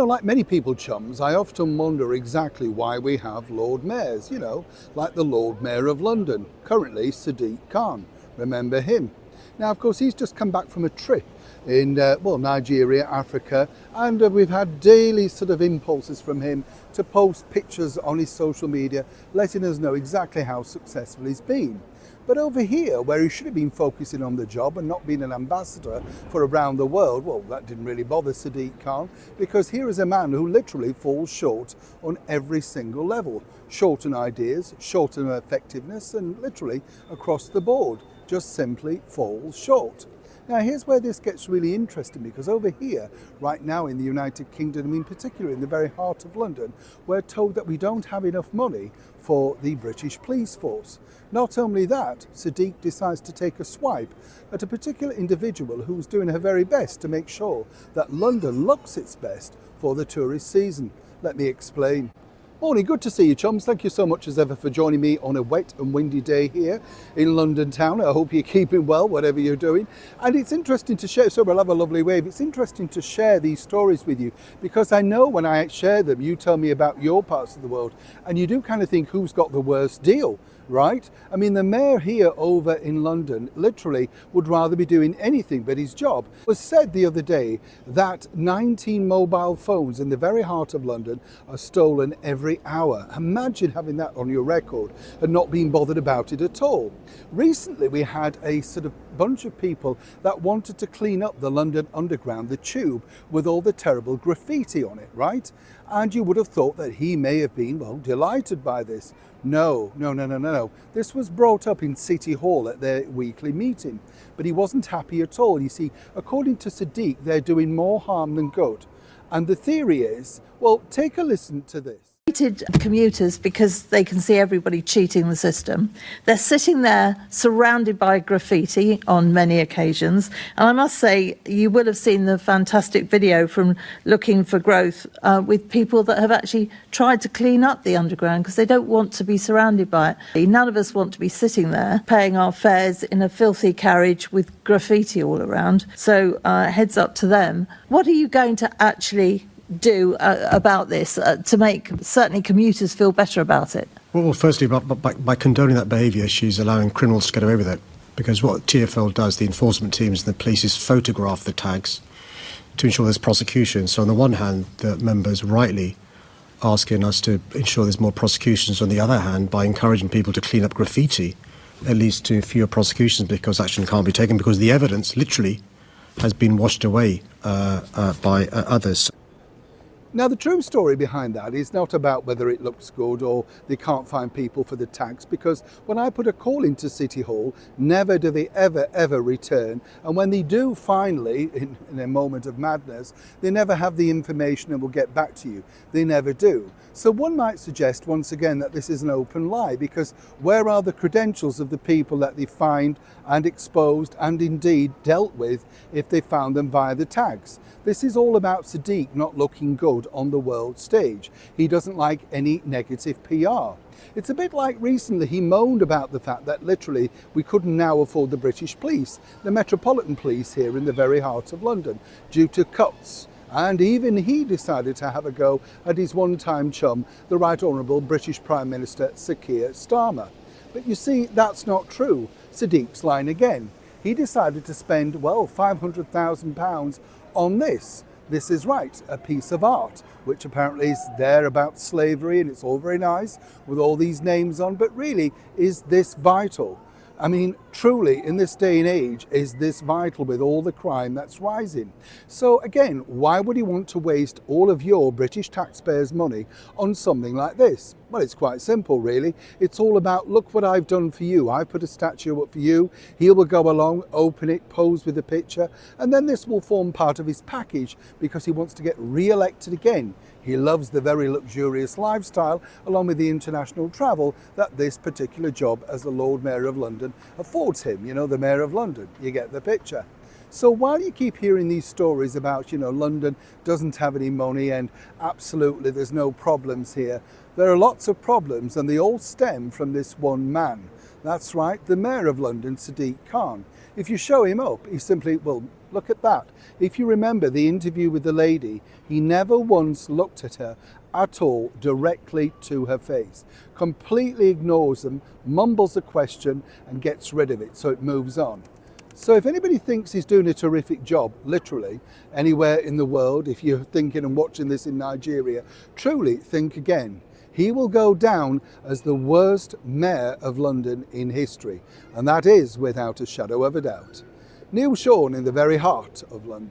Like many people, chums, I often wonder exactly why we have Lord Mayors, like the Lord Mayor of London, currently Sadiq Khan. Remember him? Now, of course, he's just come back from a trip in, Nigeria, Africa, and we've had daily sort of impulses from him to post pictures on his social media, letting us know exactly how successful he's been. But over here, where he should have been focusing on the job and not being an ambassador for around the world, well, that didn't really bother Sadiq Khan, because here is a man who literally falls short on every single level. Short on ideas, short on effectiveness, and literally across the board, just simply falls short. Now, here's where this gets really interesting, because over here, right now in the United Kingdom, in particular in the very heart of London, we're told that we don't have enough money for the British police force. Not only that, Sadiq decides to take a swipe at a particular individual who's doing her very best to make sure that London looks its best for the tourist season. Let me explain. Morning, good to see you, chums. Thank you so much as ever for joining me on a wet and windy day here in London town. I hope you're keeping well, whatever you're doing. And it's interesting to share, so we'll have a lovely wave. It's interesting to share these stories with you, because I know when I share them, you tell me about your parts of the world, and you do kind of think, who's got the worst deal? Right? I mean, the mayor here over in London literally would rather be doing anything but his job. It was said the other day that 19 mobile phones in the very heart of London are stolen every hour. Imagine having that on your record and not being bothered about it at all. Recently, we had a sort of bunch of people that wanted to clean up the London Underground, the tube, with all the terrible graffiti on it, right? And you would have thought that he may have been, well, delighted by this. No. This was brought up in City Hall at their weekly meeting, but he wasn't happy at all. You see, according to Sadiq, they're doing more harm than good. And the theory is, well, take a listen to this. Commuters, because they can see everybody cheating the system. They're sitting there surrounded by graffiti on many occasions. And I must say, you will have seen the fantastic video from Looking for Growth with people that have actually tried to clean up the underground because they don't want to be surrounded by it. None of us want to be sitting there paying our fares in a filthy carriage with graffiti all around. So heads up to them. What are you going to actually do about this to make certainly commuters feel better about it? Well, firstly, by condoning that behaviour, she's allowing criminals to get away with it. Because what TfL does, the enforcement teams and the police, is photograph the tags to ensure there's prosecution. So on the one hand, the members rightly asking us to ensure there's more prosecutions. On the other hand, by encouraging people to clean up graffiti, it leads to fewer prosecutions because action can't be taken because the evidence literally has been washed away by others. Now, the true story behind that is not about whether it looks good or they can't find people for the tags, because when I put a call into City Hall, never do they ever return. And when they do finally, in a moment of madness, they never have the information and will get back to you. They never do. So one might suggest once again that this is an open lie, because where are the credentials of the people that they find and exposed and indeed dealt with if they found them via the tags? This is all about Sadiq not looking good on the world stage. He doesn't like any negative PR. It's a bit like recently he moaned about the fact that literally we couldn't now afford the British police, the Metropolitan Police here in the very heart of London, due to cuts. And even he decided to have a go at his one-time chum, the Right Honourable British Prime Minister Sir Keir Starmer. But you see, that's not true. Sadiq's lying again. He decided to spend, well, £500,000 on this. This is right, a piece of art, which apparently is there about slavery, and it's all very nice with all these names on, but really, is this vital? I mean, truly, in this day and age, is this vital with all the crime that's rising? So again, why would he want to waste all of your British taxpayers' money on something like this? Well, it's quite simple, really. It's all about, look what I've done for you. I've put a statue up for you. He will go along, open it, pose with the picture, and then this will form part of his package because he wants to get re-elected again. He loves the very luxurious lifestyle, along with the international travel that this particular job as the Lord Mayor of London affords him. You know, the Mayor of London, you get the picture. So while you keep hearing these stories about, London doesn't have any money and absolutely there's no problems here, there are lots of problems, and they all stem from this one man. That's right, the Mayor of London, Sadiq Khan. If you show him up, he simply, well, look at that. If you remember the interview with the lady, he never once looked at her at all directly to her face. Completely ignores them, mumbles a question and gets rid of it, so it moves on. So if anybody thinks he's doing a terrific job, literally, anywhere in the world, if you're thinking and watching this in Nigeria, truly think again. He will go down as the worst mayor of London in history, and that is without a shadow of a doubt. Neil Sean in the very heart of London.